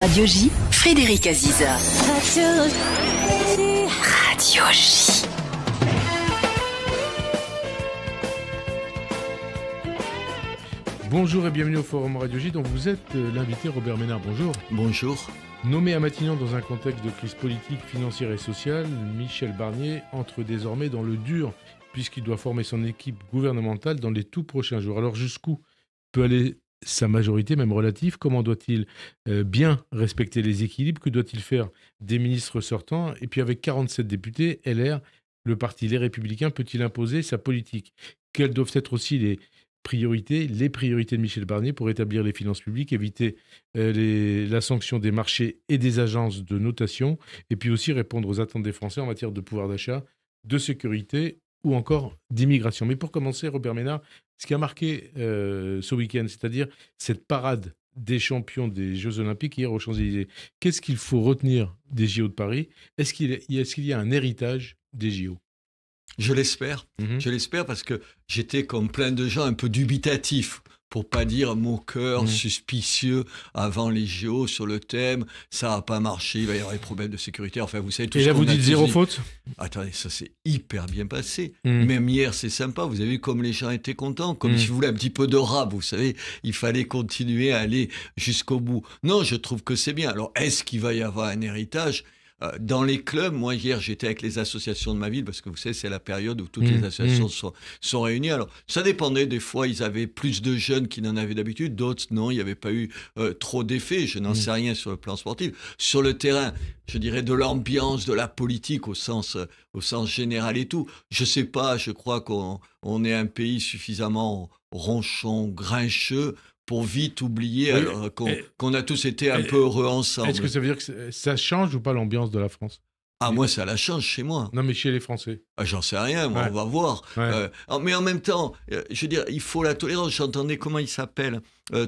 Radio J, Frédéric Aziza. Radio J. Bonjour et bienvenue au Forum Radio J, dont vous êtes l'invité Robert Ménard. Bonjour. Bonjour. Nommé à Matignon dans un contexte de crise politique, financière et sociale, Michel Barnier entre désormais dans le dur, puisqu'il doit former son équipe gouvernementale dans les tout prochains jours. Alors jusqu'où peut aller sa majorité, même relative? Comment doit-il bien respecter les équilibres? Que doit-il faire des ministres sortants? Et puis avec 47 députés, LR, le parti Les Républicains, peut-il imposer sa politique? Quelles doivent être aussi les priorités de Michel Barnier pour établir les finances publiques, éviter la sanction des marchés et des agences de notation, et puis aussi répondre aux attentes des Français en matière de pouvoir d'achat, de sécurité ou encore d'immigration. Mais pour commencer, Robert Ménard, ce qui a marqué ce week-end, c'est-à-dire cette parade des champions des Jeux Olympiques hier aux Champs-Élysées, qu'est-ce qu'il faut retenir des JO de Paris? Est-ce qu'il y a un héritage des JO? Je l'espère. Je l'espère parce que j'étais comme plein de gens un peu dubitatif, pour pas dire moqueur, suspicieux avant les JO sur le thème. Ça n'a pas marché, il va y avoir des problèmes de sécurité. Enfin, vous savez tout. Et là, vous dites zéro faute? Attendez, ça s'est hyper bien passé. Même hier, c'est sympa. Vous avez vu comme les gens étaient contents, comme si vous voulez un petit peu de rap. Vous savez, il fallait continuer à aller jusqu'au bout. Non, je trouve que c'est bien. Alors, est-ce qu'il va y avoir un héritage? Dans les clubs, moi hier j'étais avec les associations de ma ville, parce que vous savez c'est la période où toutes les associations sont réunies. Alors ça dépendait, des fois ils avaient plus de jeunes qu'ils n'en avaient d'habitude, d'autres non, il n'y avait pas eu trop d'effets, je n'en sais rien sur le plan sportif. Sur le terrain, je dirais de l'ambiance, de la politique au sens général et tout. Je sais pas, je crois qu'on est un pays suffisamment ronchon, grincheux, pour vite oublier qu'on a tous été un peu heureux ensemble. Est-ce que ça veut dire que ça change ou pas l'ambiance de la France? Ah, moi, ça la change chez moi. Non, mais chez les Français. Ah, j'en sais rien, moi, on va voir. Ouais. Mais en même temps, je veux dire, il faut la tolérance. J'entendais, comment il s'appelle,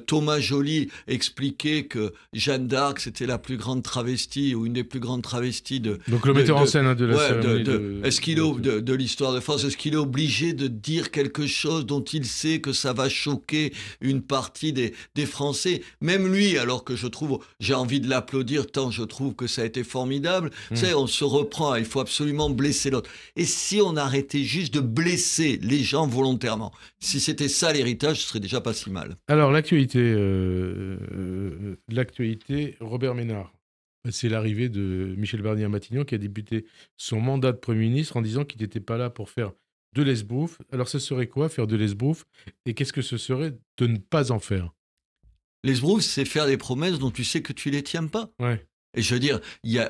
Thomas Joly expliquer que Jeanne d'Arc, c'était la plus grande travestie, ou une des plus grandes travesties de... Donc le metteur en scène de la cérémonie de l'histoire de France. Est-ce qu'il est obligé de dire quelque chose dont il sait que ça va choquer une partie des Français? Même lui, alors que je trouve, j'ai envie de l'applaudir tant je trouve que ça a été formidable. Tu sais, on se reprend, il faut absolument blesser l'autre. Et si on arrêtait juste de blesser les gens volontairement, si c'était ça l'héritage, ce serait déjà pas si mal. Alors l'actualité, Robert Ménard, c'est l'arrivée de Michel Barnier à Matignon qui a débuté son mandat de Premier ministre en disant qu'il n'était pas là pour faire de l'esbrouf. Alors ce serait quoi faire de l'esbrouf, et qu'est-ce que ce serait de ne pas en faire? L'esbrouf, c'est faire des promesses dont tu sais que tu les tiens pas. Ouais. Et je veux dire,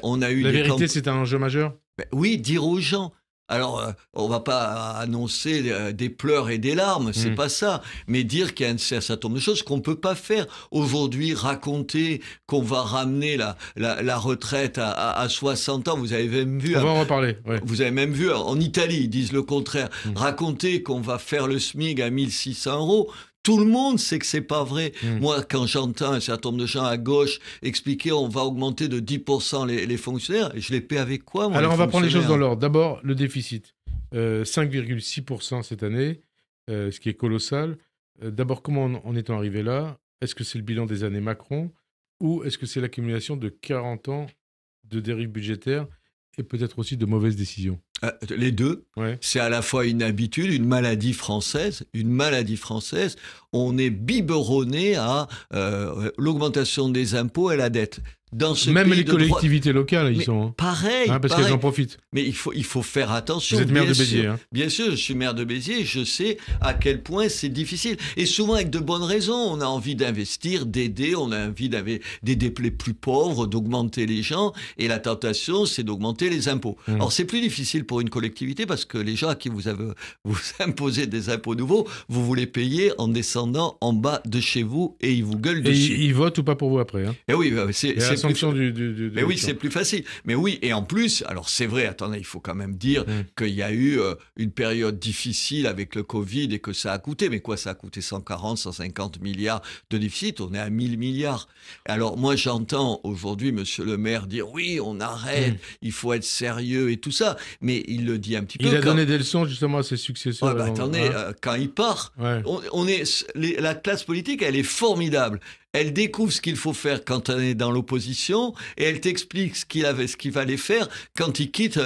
on a eu la vérité, c'est un enjeu majeur. Ben oui, dire aux gens. Alors, on va pas annoncer des pleurs et des larmes, c'est pas ça. Mais dire qu'il y a un certain nombre de choses qu'on peut pas faire. Aujourd'hui, raconter qu'on va ramener la retraite à 60 ans, vous avez même vu... On va en reparler, ouais. Vous avez même vu, en Italie, ils disent le contraire. Raconter qu'on va faire le SMIC à 1 600 €, tout le monde sait que c'est pas vrai. Moi, quand j'entends un certain nombre de gens à gauche expliquer on va augmenter de 10% les fonctionnaires, je les paie avec quoi, moi? Alors, on va prendre les choses dans l'ordre. D'abord, le déficit. 5,6% cette année, ce qui est colossal. D'abord, comment en est-on arrivé là? Est-ce que c'est le bilan des années Macron, ou est-ce que c'est l'accumulation de 40 ans de dérives budgétaires et peut-être aussi de mauvaises décisions? Les deux. Ouais. C'est à la fois une habitude, une maladie française. On est biberonné à l'augmentation des impôts et la dette. Même les collectivités locales, ils sont... Pareil. Parce qu'elles en profitent. Mais il faut faire attention. Vous êtes maire de Béziers. Bien sûr, je suis maire de Béziers. Je sais à quel point c'est difficile. Et souvent avec de bonnes raisons. On a envie d'investir, d'aider. On a envie d'aider les plus pauvres, d'augmenter les gens. Et la tentation, c'est d'augmenter les impôts. Alors c'est plus difficile pour une collectivité parce que les gens à qui vous imposez des impôts nouveaux, vous voulez payer en descendant en bas de chez vous et ils vous gueulent dessus. Et ils votent ou pas pour vous après. Et oui, c'est sanction mais oui, c'est plus facile. Mais oui, et en plus, alors c'est vrai, attendez, il faut quand même dire qu'il y a eu une période difficile avec le Covid et que ça a coûté. Mais quoi, ça a coûté 140, 150 milliards de déficit. On est à 1000 milliards. Alors moi, j'entends aujourd'hui Monsieur le maire dire oui, on arrête, il faut être sérieux et tout ça. Mais il le dit un petit peu. Il a donné des leçons justement à ses successeurs. Attendez, quand il part, la classe politique, elle est formidable. elle découvre ce qu'il faut faire quand on est dans l'opposition et elle t'explique ce qu'il fallait faire quand ils quittent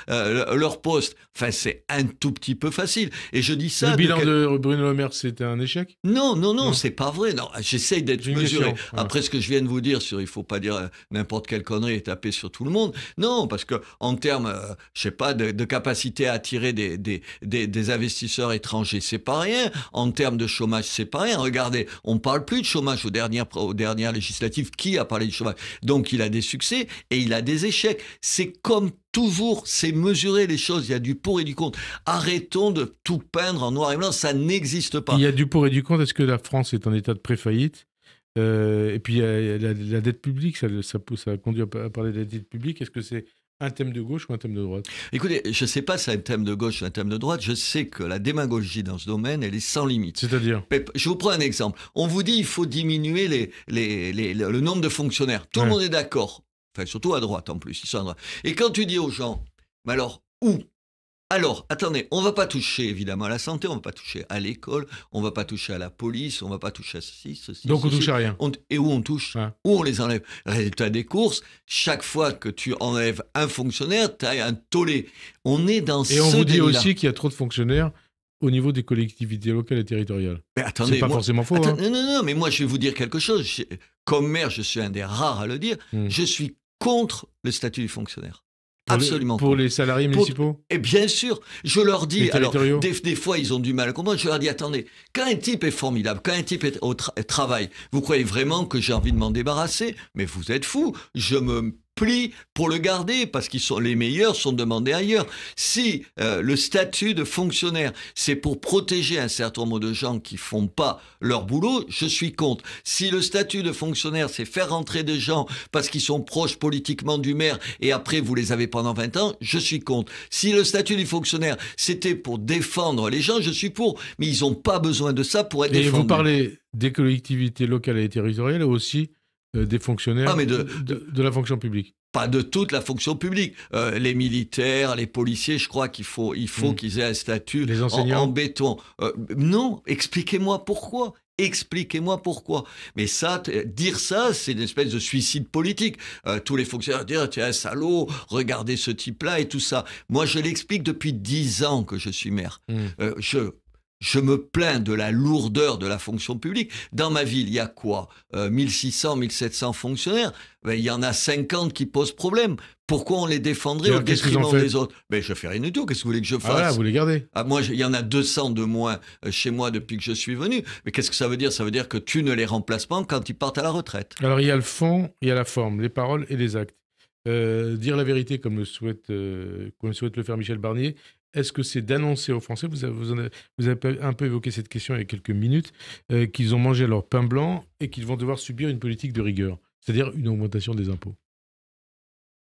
leur poste. Enfin, c'est un tout petit peu facile. Et je dis ça... Le bilan de Bruno Le Maire, c'était un échec ? Non, c'est pas vrai. Non, j'essaye d'être mesuré. Question, Après ce que je viens de vous dire sur il faut pas dire n'importe quelle connerie et taper sur tout le monde. Non, parce que en termes, je sais pas, de capacité à attirer des investisseurs étrangers, c'est pas rien. En termes de chômage, c'est pas rien. Regardez, on parle plus de chômage aux dernières législatives. Qui a parlé de chômage ? Donc il a des succès et il a des échecs. C'est comme toujours, c'est mesurer les choses. Il y a du pour et du contre. Arrêtons de tout peindre en noir et blanc. Ça n'existe pas. Il y a du pour et du contre. Est-ce que la France est en état de préfaillite ? Et puis il y a la dette publique. Ça a conduit à parler de la dette publique. Est-ce que c'est un thème de gauche ou un thème de droite ? Écoutez, je ne sais pas si c'est un thème de gauche ou un thème de droite. Je sais que la démagogie dans ce domaine, elle est sans limite. C'est-à-dire ? Je vous prends un exemple. On vous dit qu'il faut diminuer le nombre de fonctionnaires. Tout le monde est d'accord. Enfin, surtout à droite en plus. Ils sont à droite. Et quand tu dis aux gens, mais alors, où ? Alors, attendez, on ne va pas toucher évidemment à la santé, on ne va pas toucher à l'école, on ne va pas toucher à la police, on ne va pas toucher à ceci. Donc on ne touche à rien. Et où on touche ? Où on les enlève ? Résultat des courses, chaque fois que tu enlèves un fonctionnaire, tu as un tollé. On est dans ce Et on vous dit délit-là. aussi qu'il y a trop de fonctionnaires au niveau des collectivités locales et territoriales. Mais attendez, c'est pas forcément faux. Non, mais moi je vais vous dire quelque chose. Comme maire, je suis un des rares à le dire, je suis contre le statut du fonctionnaire. Absolument. Pour les salariés municipaux ? Et bien sûr, je leur dis, alors territoriaux ? des fois ils ont du mal à comprendre, je leur dis, attendez, quand un type est formidable, quand un type est au travail, vous croyez vraiment que j'ai envie de m'en débarrasser ? Mais vous êtes fous, je me plie pour le garder parce qu'ils sont les meilleurs sont demandés ailleurs. Si le statut de fonctionnaire, c'est pour protéger un certain nombre de gens qui font pas leur boulot, je suis contre. Si le statut de fonctionnaire, c'est faire rentrer des gens parce qu'ils sont proches politiquement du maire et après vous les avez pendant 20 ans, je suis contre. Si le statut du fonctionnaire, c'était pour défendre les gens, je suis pour. Mais ils n'ont pas besoin de ça pour être défendus. Et vous parlez des collectivités locales et territoriales, aussi des fonctionnaires de la fonction publique. Pas de toute la fonction publique. Les militaires, les policiers, je crois qu'il faut qu'ils aient un statut en béton. Non, expliquez-moi pourquoi. Expliquez-moi pourquoi. Mais ça, dire ça, c'est une espèce de suicide politique. Tous les fonctionnaires disent « tu es un salaud, regardez ce type-là » et tout ça. Moi, je l'explique depuis 10 ans que je suis maire. Je me plains de la lourdeur de la fonction publique. Dans ma ville, il y a quoi 1600, 1700 fonctionnaires. Ben, il y en a 50 qui posent problème. Pourquoi on les défendrait au détriment des autres ? Ben, je fais rien du tout. Qu'est-ce que vous voulez que je fasse ? Ah là, vous les gardez. Moi, il y en a 200 de moins chez moi depuis que je suis venu. Mais qu'est-ce que ça veut dire ? Ça veut dire que tu ne les remplaces pas quand ils partent à la retraite. Alors, il y a le fond, il y a la forme, les paroles et les actes. Dire la vérité comme le souhaite le faire Michel Barnier. Est-ce que c'est d'annoncer aux Français, vous avez un peu évoqué cette question il y a quelques minutes, qu'ils ont mangé leur pain blanc et qu'ils vont devoir subir une politique de rigueur, c'est-à-dire une augmentation des impôts?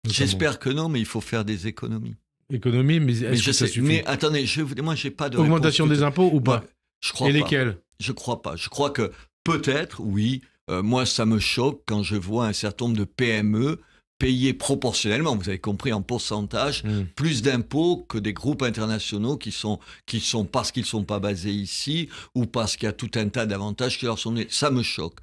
J'espère que non, mais il faut faire des économies. Économies, mais est-ce que ça suffit? Mais attendez, moi, j'ai pas de augmentation des impôts ou pas? Je crois et pas. Lesquels? Je crois pas. Je crois que peut-être, oui. Moi, ça me choque quand je vois un certain nombre de PME payer proportionnellement, vous avez compris, en pourcentage, plus d'impôts que des groupes internationaux qui sont parce qu'ils ne sont pas basés ici ou parce qu'il y a tout un tas d'avantages qui leur sont donnés. Ça me choque.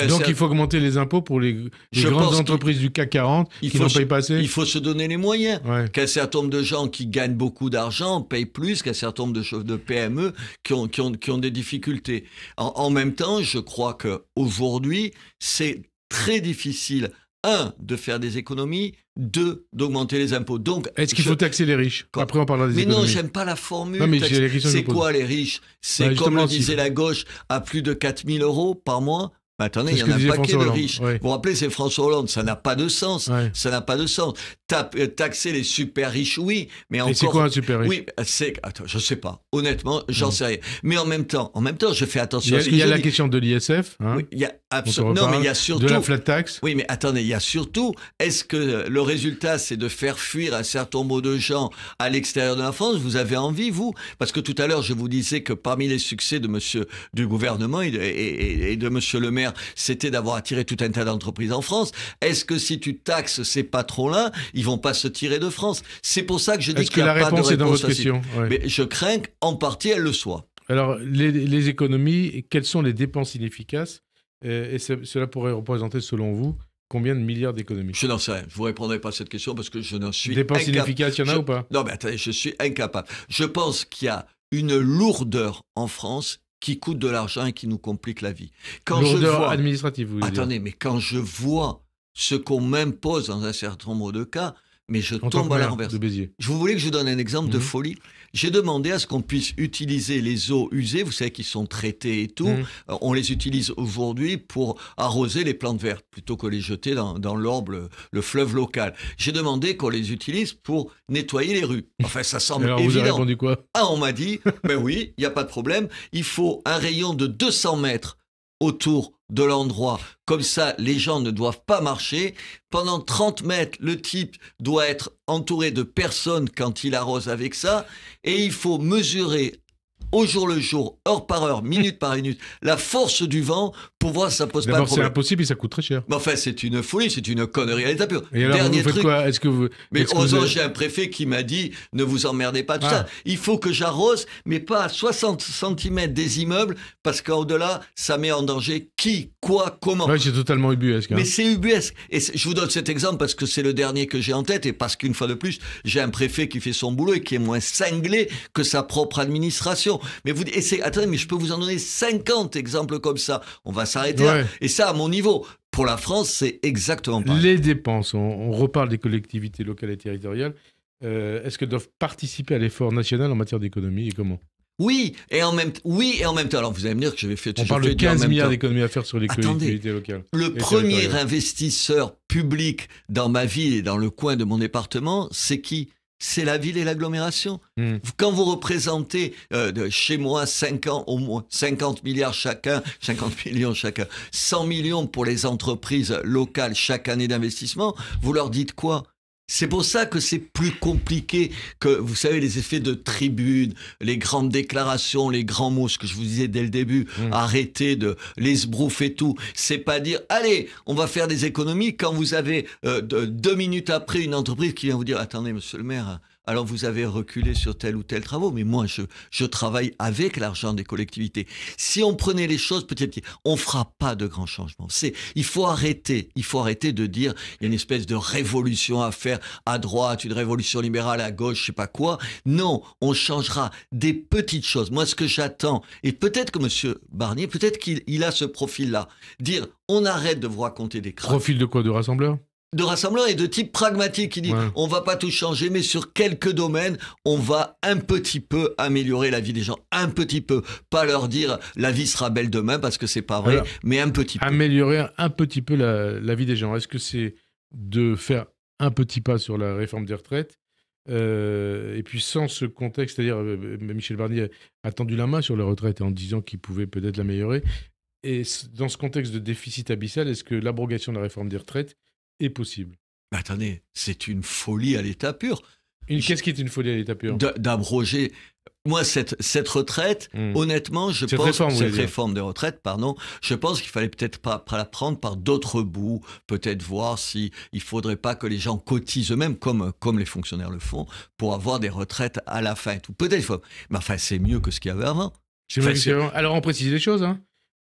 Donc il faut augmenter les impôts pour les grandes entreprises du CAC 40 qui n'en payent pas assez? Il faut se donner les moyens. Ouais. Qu'un certain nombre de gens qui gagnent beaucoup d'argent payent plus qu'un certain nombre de PME qui ont des difficultés. En même temps, je crois qu'aujourd'hui, c'est très difficile de faire des économies, d'augmenter les impôts. Donc, est-ce qu'il faut taxer les riches? Après, on parlera des économies. Mais non, j'aime pas la formule. Non, mais c'est quoi les riches? C'est comme le disait la gauche, à plus de 4 000 € par mois. Mais attendez, il y en a un paquet de riches. Ouais. Vous vous rappelez, c'est François Hollande. Ça n'a pas de sens. Ouais. Ça n'a pas de sens. Taxer les super riches, oui. Mais encore... Et c'est quoi un super riche? Oui, attends, je sais pas. Honnêtement, j'en sais rien. Mais en même temps, je fais attention à ce que je dis. Il y a la question de l'ISF. Hein, oui, il y a absolument. Non, mais il y a surtout... De la flat tax. Oui, mais attendez, il y a surtout... Est-ce que le résultat, c'est de faire fuir un certain nombre de gens à l'extérieur de la France? Vous avez envie, vous? Parce que tout à l'heure, je vous disais que parmi les succès du gouvernement et de monsieur le maire, c'était d'avoir attiré tout un tas d'entreprises en France. Est-ce que si tu taxes ces patrons-là, ils vont pas se tirer de France? C'est pour ça que je dis qu'il n'y a pas de réponse. Est-ce que la réponse est dans votre question? Ouais. Mais je crains qu'en partie, elle le soit. Alors, les économies, quelles sont les dépenses inefficaces Cela pourrait représenter, selon vous, combien de milliards d'économies? Je n'en sais rien. Je ne vous répondrai pas à cette question parce que je n'en suis Dépenses incapable. inefficaces, il y en a ou pas? Non, mais attendez, je suis incapable. Je pense qu'il y a une lourdeur en France qui coûte de l'argent et qui nous complique la vie. Lourdeur administrative, vous voulez Attendez, mais quand je vois ce qu'on m'impose dans un certain nombre de cas, mais je tombe à la renverse. Je vous voulez que je vous donne un exemple de folie? J'ai demandé à ce qu'on puisse utiliser les eaux usées, vous savez qu'ils sont traitées et tout. On les utilise aujourd'hui pour arroser les plantes vertes, plutôt que les jeter dans l'Orbe, le fleuve local. J'ai demandé qu'on les utilise pour nettoyer les rues. Enfin, ça semble Alors, évident. vous avez répondu quoi? Ah, on m'a dit, ben oui, il n'y a pas de problème. Il faut un rayon de 200 mètres autour de l'endroit. Comme ça, les gens ne doivent pas marcher. Pendant 30 mètres, le type doit être entouré de personnes quand il arrose avec ça. Et il faut mesurer au jour le jour, heure par heure, minute par minute, la force du vent pour voir si ça pose pas de problème. C'est impossible et ça coûte très cher. Mais enfin, c'est une folie, c'est une connerie à l'état pur. Et alors, vous faites quoi? Mais heureusement, j'ai un préfet qui m'a dit « Ne vous emmerdez pas, tout ça. Il faut que j'arrose, mais pas à 60 cm des immeubles, parce qu'au-delà, ça met en danger qui, quoi, comment. » Ouais, c'est totalement ubuesque. Mais c'est ubuesque. Et je vous donne cet exemple parce que c'est le dernier que j'ai en tête et parce qu'une fois de plus, j'ai un préfet qui fait son boulot et qui est moins cinglé que sa propre administration. Mais attendez, mais je peux vous en donner 50 exemples comme ça. On va s'arrêter là. Et ça, à mon niveau. Pour la France, c'est exactement pareil. Les dépenses, on reparle des collectivités locales et territoriales. Est-ce qu'elles doivent participer à l'effort national en matière d'économie et comment? Oui, et en même temps. Alors, vous allez me dire que je vais faire... On parle de 15 milliards d'économies à faire sur les collectivités locales. Le premier investisseur public dans ma ville et dans le coin de mon département, c'est qui? C'est la ville et l'agglomération. Quand vous représentez chez moi 5 ans, au moins 50 milliards chacun, 50 millions chacun, 100 millions pour les entreprises locales chaque année d'investissement, vous leur dites quoi? C'est pour ça que c'est plus compliqué que, vous savez, les effets de tribune, les grandes déclarations, les grands mots, ce que je vous disais dès le début, arrêtez de l'esbrouf et tout. C'est pas dire, allez, on va faire des économies quand vous avez 2 minutes après une entreprise qui vient vous dire, attendez, monsieur le maire, alors vous avez reculé sur tel ou tel travaux, mais moi, je travaille avec l'argent des collectivités. Si on prenait les choses petit à petit, on fera pas de grands changements. Il faut arrêter de dire, il y a une espèce de révolution à faire à droite, une révolution libérale à gauche, je sais pas quoi. Non, on changera des petites choses. Moi, ce que j'attends, et peut-être que monsieur Barnier, peut-être qu'il a ce profil-là, dire, on arrête de vous raconter des crânes. Profil de quoi? De rassembleur? De rassembleur et de type pragmatique qui dit on va pas tout changer, mais sur quelques domaines, on va un petit peu améliorer la vie des gens. Un petit peu. Pas leur dire la vie sera belle demain parce que c'est pas vrai, mais un petit peu. Améliorer un petit peu la vie des gens. Est-ce que c'est de faire un petit pas sur la réforme des retraites et puis sans ce contexte, c'est-à-dire Michel Barnier a tendu la main sur les retraites en disant qu'il pouvait peut-être l'améliorer. Et dans ce contexte de déficit abyssal, est-ce que l'abrogation de la réforme des retraites est possible? Mais attendez, c'est une folie à l'état pur. Qu'est-ce qui est une folie à l'état pur? D'abroger. Moi, cette retraite, honnêtement, cette réforme des retraites, je pense qu'il fallait peut-être pas la prendre par d'autres bouts, peut-être voir s'il ne faudrait pas que les gens cotisent eux-mêmes, comme les fonctionnaires le font, pour avoir des retraites à la fin et tout. Peut-être il faut... Mais enfin, c'est mieux que ce qu'il y avait avant. Alors, on précise les choses.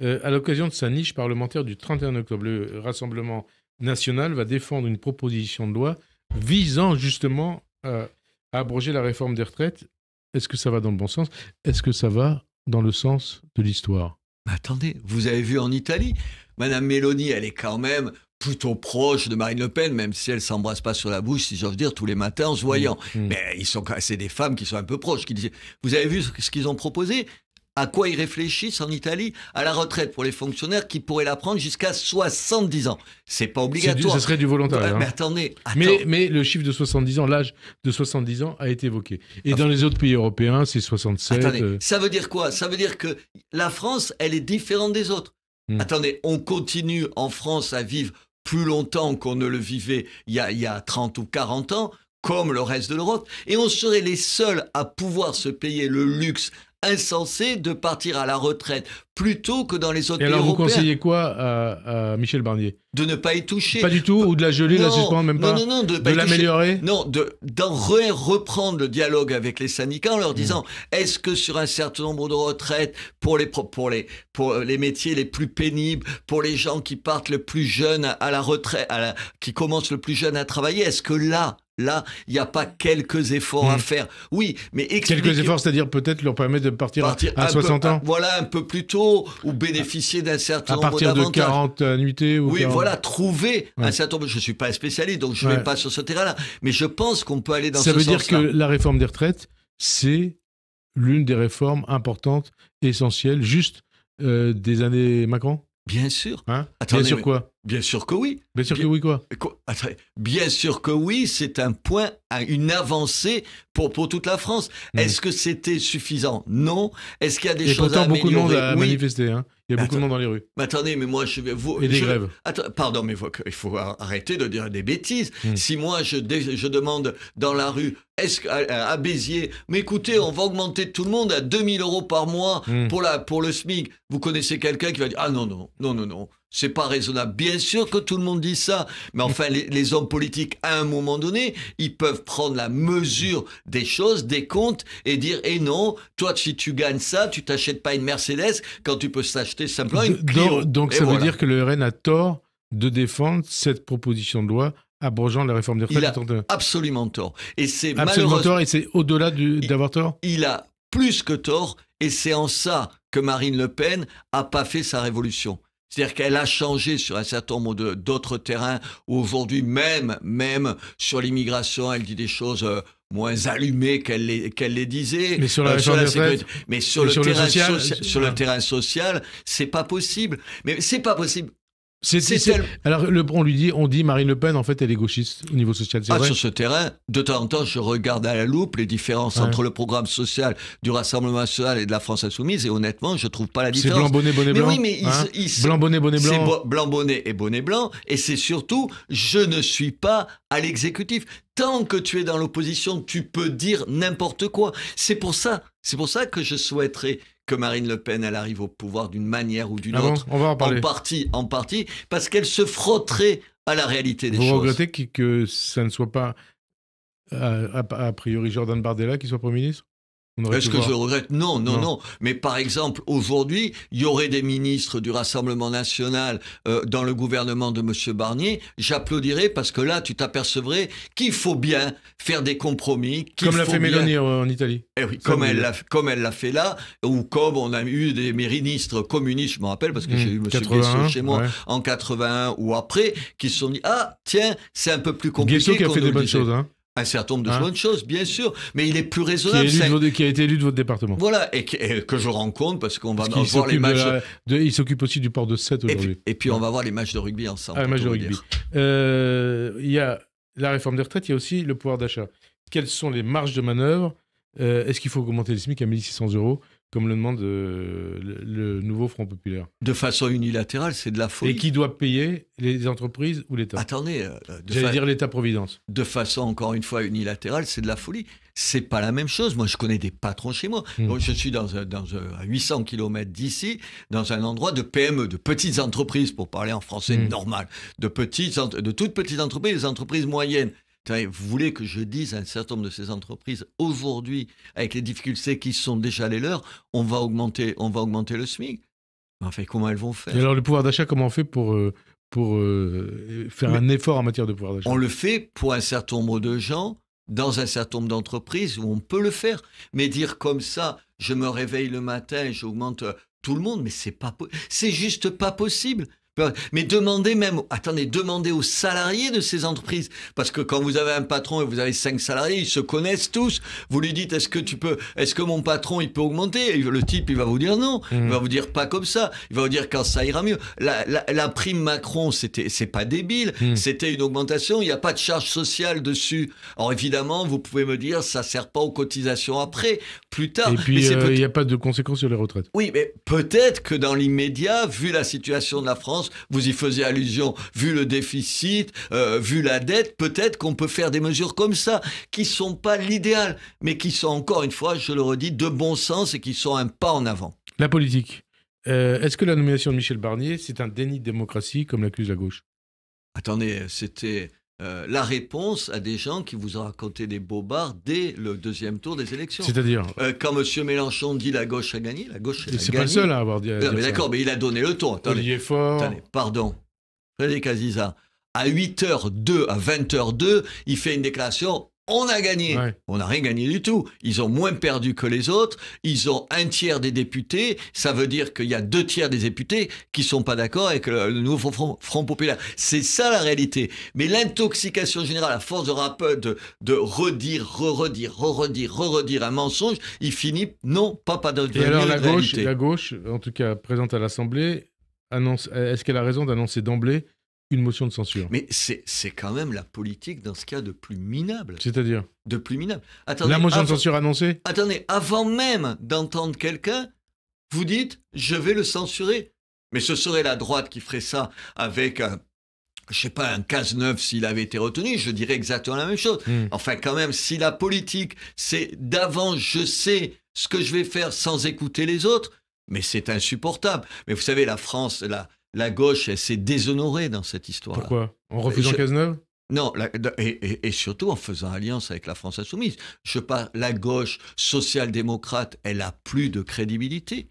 À l'occasion de sa niche parlementaire du 31 octobre, le Rassemblement national va défendre une proposition de loi visant justement à abroger la réforme des retraites. Est-ce que ça va dans le bon sens? Est-ce que ça va dans le sens de l'histoire? Attendez, vous avez vu en Italie, Madame Meloni, elle est quand même plutôt proche de Marine Le Pen, même si elle ne s'embrasse pas sur la bouche, si j'ose dire, tous les matins en se voyant. Mais c'est des femmes qui sont un peu proches, qui disaient, vous avez vu ce qu'ils ont proposé? À quoi ils réfléchissent en Italie? À la retraite pour les fonctionnaires qui pourraient la prendre jusqu'à 70 ans. C'est pas obligatoire. Ça serait du volontariat. Mais attendez. Mais le chiffre de 70 ans, l'âge de 70 ans a été évoqué. Et dans les autres pays européens, c'est 67. Attendez, ça veut dire quoi? Ça veut dire que la France, elle est différente des autres. Attendez, on continue en France à vivre plus longtemps qu'on ne le vivait il y a 30 ou 40 ans, comme le reste de l'Europe. Et on serait les seuls à pouvoir se payer le luxe insensé de partir à la retraite plus tôt que dans les autres pays européens. Et alors, vous conseillez quoi à Michel Barnier? De ne pas y toucher. Pas du tout, ou de la geler, de la suspendre, même pas? Non, de l'améliorer? Non, d'en reprendre le dialogue avec les syndicats en leur disant, est-ce que sur un certain nombre de retraites, pour les métiers les plus pénibles, pour les gens qui partent le plus jeunes à la retraite, qui commencent le plus jeune à travailler, est-ce que là, il n'y a pas quelques efforts à faire? Oui, mais quelques efforts, c'est-à-dire peut-être leur permettre de partir à 60 ans? Voilà, un peu plus tôt, ou bénéficier d'un certain nombre d'avantages. À partir de 40 annuités ou oui, 40... voilà, trouver un certain nombre... Je ne suis pas un spécialiste, donc je ne vais pas sur ce terrain-là. Mais je pense qu'on peut aller dans ce sens-là. Ça veut dire que la réforme des retraites, c'est l'une des réformes importantes, essentielles, juste des années Macron? Bien sûr. Hein? Attendez, bien sûr quoi? Bien sûr que oui. Bien sûr que oui quoi? Bien sûr que oui, c'est un point, une avancée pour toute la France. Est-ce que c'était suffisant? Non. Est-ce qu'il y a des choses à améliorer? Beaucoup de monde a manifesté. Hein. Il y a beaucoup de monde dans les rues. Mais attendez, mais moi je vais... Et des grèves. Pardon, mais il faut arrêter de dire des bêtises. Si moi je demande dans la rue, à Béziers, mais écoutez, on va augmenter tout le monde à 2000 € par mois pour le SMIC. Vous connaissez quelqu'un qui va dire, ah non, c'est pas raisonnable. Bien sûr que tout le monde dit ça, mais enfin, les hommes politiques, à un moment donné, ils peuvent prendre la mesure des choses, des comptes, et dire, non, toi, si tu gagnes ça, tu t'achètes pas une Mercedes quand tu peux s'acheter simplement une Clio. Donc ça veut dire que le RN a tort de défendre cette proposition de loi abrogeant la réforme des retraites. Il a absolument tort. Et c'est absolument tort, et c'est au-delà d'avoir tort? Il a plus que tort, et c'est en ça que Marine Le Pen a pas fait sa révolution. C'est-à-dire qu'elle a changé sur un certain nombre d'autres terrains où aujourd'hui, même sur l'immigration, elle dit des choses moins allumées qu'elle les disait. Mais sur la réforme des retraites, mais sur le terrain social, c'est pas possible. Mais c'est pas possible. Alors, on dit Marine Le Pen, en fait, elle est gauchiste au niveau social, c'est vrai? Sur ce terrain, de temps en temps, je regarde à la loupe les différences entre le programme social du Rassemblement national et de la France insoumise, et honnêtement, je trouve pas la différence. C'est blanc, bonnet, bonnet, blanc. Mais oui, mais blanc, bonnet, bonnet, blanc. C'est blanc, bonnet et bonnet blanc, et c'est surtout, je ne suis pas à l'exécutif. Tant que tu es dans l'opposition, tu peux dire n'importe quoi. C'est pour ça que je souhaiterais que Marine Le Pen, elle arrive au pouvoir d'une manière ou d'une autre. On va en parler. En partie, parce qu'elle se frotterait à la réalité des choses. Vous regrettez que ça ne soit pas, a priori, Jordan Bardella qui soit Premier ministre? Est-ce que je regrette? Non. Mais par exemple, aujourd'hui, il y aurait des ministres du Rassemblement national dans le gouvernement de M. Barnier. J'applaudirais parce que là, tu t'apercevrais qu'il faut bien faire des compromis. Comme l'a fait Mélanie en Italie. Eh oui, comme elle l'a fait là, ou comme on a eu des ministres communistes, je me rappelle, parce que j'ai eu M. Guesso chez moi en 81 ou après, qui se sont dit, ah, tiens, c'est un peu plus compliqué. Guesso qui a fait des bonnes choses, hein. Un certain nombre de bonnes choses, bien sûr, mais il est plus raisonnable. Qui a été élu de votre département. Voilà, et que je rencontre parce qu'on va voir les matchs. Il s'occupe aussi du port de Sète aujourd'hui. Et puis on va voir les matchs de rugby ensemble. Les matchs de rugby. Il y a la réforme des retraites, il y a aussi le pouvoir d'achat. Quelles sont les marges de manœuvre? Est-ce qu'il faut augmenter le SMIC à 1 600 €, comme le demande le nouveau Front populaire? De façon unilatérale, c'est de la folie. Et qui doit payer, les entreprises ou l'État? Attendez. J'allais dire l'État-providence. De façon, encore une fois, unilatérale, c'est de la folie. C'est pas la même chose. Moi, je connais des patrons chez moi. Donc, je suis à 800 km d'ici, dans un endroit de PME, de petites entreprises, pour parler en français normal. De toutes petites entreprises, des entreprises moyennes. Vous voulez que je dise à un certain nombre de ces entreprises, aujourd'hui, avec les difficultés qui sont déjà les leurs, on va augmenter le SMIC. Mais enfin, comment elles vont faire? Et alors, le pouvoir d'achat, comment on fait pour faire un effort en matière de pouvoir d'achat? On le fait pour un certain nombre de gens, dans un certain nombre d'entreprises où on peut le faire. Mais dire comme ça, je me réveille le matin et j'augmente tout le monde, mais c'est juste pas possible. Mais demandez aux salariés de ces entreprises. Parce que quand vous avez un patron et vous avez 5 salariés, ils se connaissent tous. Vous lui dites, est-ce que mon patron, il peut augmenter? Et le type, il va vous dire non. Il va vous dire pas comme ça. Il va vous dire quand ça ira mieux. La prime Macron, c'est pas débile. C'était une augmentation. Il n'y a pas de charge sociale dessus. Alors évidemment, vous pouvez me dire, ça sert pas aux cotisations après, plus tard. Et puis, il n'y a pas de conséquences sur les retraites. Oui, mais peut-être que dans l'immédiat, vu la situation de la France, France, vous y faisiez allusion, vu le déficit, vu la dette, peut-être qu'on peut faire des mesures comme ça, qui sont pas l'idéal, mais qui sont, encore une fois, je le redis, de bon sens et qui sont un pas en avant. La politique. Est-ce que la nomination de Michel Barnier, c'est un déni de démocratie, comme l'accuse la gauche? Attendez, c'était la réponse à des gens qui vous ont raconté des bobards dès le deuxième tour des élections. C'est-à-dire quand M. Mélenchon dit la gauche a gagné, la gauche a gagné. C'est pas le seul à avoir dit non, mais d'accord, mais il a donné le ton. Olivier Faure. Attendez, pardon. Frédéric Aziza, à 8h02, à 20h02, il fait une déclaration. On a gagné. Ouais. On n'a rien gagné du tout. Ils ont moins perdu que les autres. Ils ont un tiers des députés. Ça veut dire qu'il y a 2 tiers des députés qui ne sont pas d'accord avec le nouveau Front populaire. C'est ça la réalité. Mais l'intoxication générale, à force de redire, redire un mensonge, il finit, non, pas de Et alors réalité. la gauche, en tout cas présente à l'Assemblée, est-ce qu'elle a raison d'annoncer d'emblée une motion de censure? Mais c'est quand même la politique dans ce cas de plus minable. C'est-à-dire De plus minable. Attendez, la motion de censure annoncée? Attendez, avant même d'entendre quelqu'un, vous dites « je vais le censurer ». Mais ce serait la droite qui ferait ça avec un 15-9 s'il avait été retenu, je dirais exactement la même chose. Enfin, quand même, si la politique, c'est d'avance, je sais ce que je vais faire sans écouter les autres, mais c'est insupportable. Mais vous savez, la France, la gauche, elle s'est déshonorée dans cette histoire-là. Pourquoi? En refusant Cazeneuve? Non, et surtout en faisant alliance avec la France insoumise. La gauche social-démocrate, elle a plus de crédibilité.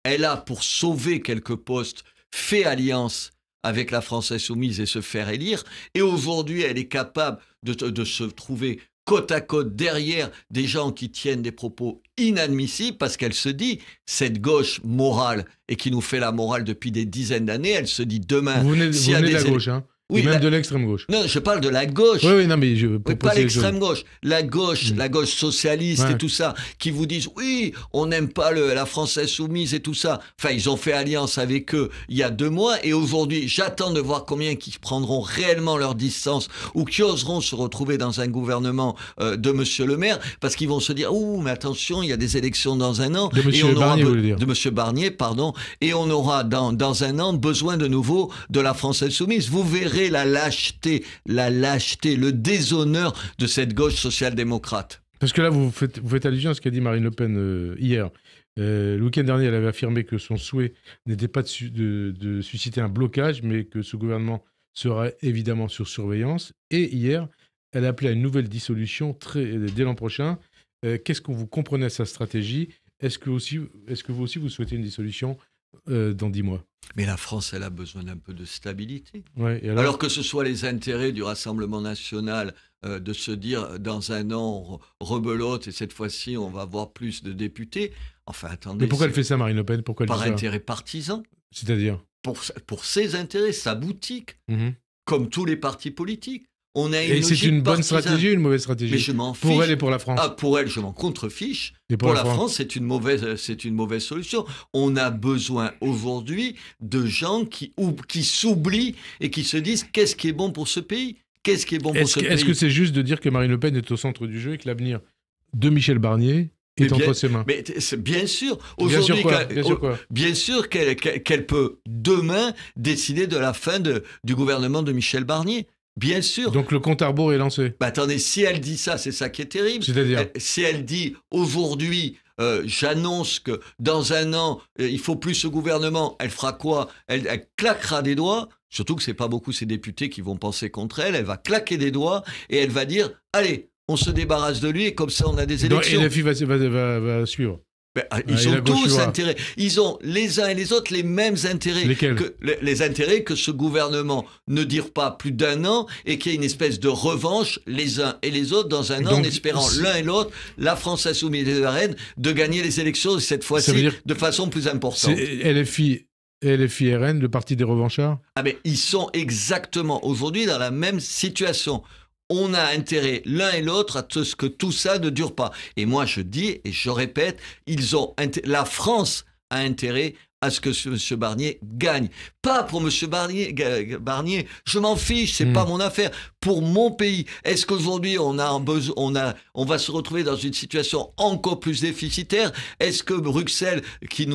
Elle a, pour sauver quelques postes, fait alliance avec la France insoumise et se faire élire. Et aujourd'hui, elle est capable de se trouver côte à côte derrière des gens qui tiennent des propos inadmissibles parce qu'elle se dit, cette gauche morale et qui nous fait la morale depuis des dizaines d'années, elle se dit demain... Vous venez de la gauche, hein? Oui, même de l'extrême gauche. Non, je parle de la gauche. Oui, non, mais pas l'extrême gauche. La gauche socialiste et tout ça, qui vous disent, oui, on n'aime pas la France insoumise et tout ça. Enfin, ils ont fait alliance avec eux il y a 2 mois et aujourd'hui, j'attends de voir combien qui prendront réellement leur distance ou qui oseront se retrouver dans un gouvernement de Monsieur le Maire parce qu'ils vont se dire, ouh, mais attention, il y a des élections dans un an. De Monsieur Barnier, vous voulez dire. De Monsieur Barnier, pardon. Et on aura dans un an besoin de nouveau de la France insoumise. Vous verrez la lâcheté, le déshonneur de cette gauche social-démocrate. Parce que là, vous faites allusion à ce qu'a dit Marine Le Pen hier. Le week-end dernier, elle avait affirmé que son souhait n'était pas de susciter un blocage, mais que ce gouvernement sera évidemment sur surveillance. Et hier, elle a appelé à une nouvelle dissolution dès l'an prochain. Qu'est-ce que vous comprenez à sa stratégie? Est-ce que vous aussi, vous souhaitez une dissolution dans 10 mois? Mais la France, elle a besoin d'un peu de stabilité. Ouais, et alors que ce soit les intérêts du Rassemblement national de se dire dans un an, rebelote et cette fois-ci, on va avoir plus de députés. Enfin, attendez. Mais pourquoi elle fait ça, Marine Le Pen? Pourquoi elle Par fait ça? intérêt partisan. C'est-à-dire pour ses intérêts, sa boutique, comme tous les partis politiques. On a et c'est une bonne stratégie ou une mauvaise stratégie? Mais je m'en fiche. Pour elle et pour la France? Pour elle, je m'en contrefiche. Et pour la France, c'est une mauvaise solution. On a besoin aujourd'hui de gens qui s'oublient et qui se disent qu'est-ce qui est bon pour ce pays? Qu'est-ce qui est bon pour ce pays? Est-ce que c'est juste de dire que Marine Le Pen est au centre du jeu et que l'avenir de Michel Barnier est entre ses mains? Mais bien sûr. Bien sûr qu'elle peut demain décider de la fin du gouvernement de Michel Barnier. Bien sûr. Donc le compte à rebours est lancé. Attendez, si elle dit ça, c'est ça qui est terrible. C'est-à-dire si elle dit aujourd'hui, j'annonce que dans un an, il faut plus ce gouvernement, elle fera quoi? Elle claquera des doigts. Surtout que c'est pas beaucoup ces députés qui vont penser contre elle. Elle va claquer des doigts et elle va dire, allez, on se débarrasse de lui et comme ça on a des élections. Et la fille va suivre. Ils ont tous intérêt. Ils ont les uns et les autres les mêmes intérêts. Lesquels? Les intérêts que ce gouvernement ne dure pas plus d'1 an et qu'il y ait une espèce de revanche les uns et les autres dans un an en espérant l'un et l'autre, la France insoumise et la reine, de gagner les élections cette fois-ci de façon plus importante. LFI RN, le parti des revanchards? Mais ils sont exactement aujourd'hui dans la même situation. On a intérêt l'un et l'autre à ce que tout ça ne dure pas. Et moi, je dis et je répète, la France a intérêt à ce que M. Barnier gagne. Pas pour M. Barnier, je m'en fiche, c'est pas mon affaire. Pour mon pays, est-ce qu'aujourd'hui on va se retrouver dans une situation encore plus déficitaire? Est-ce que Bruxelles, qui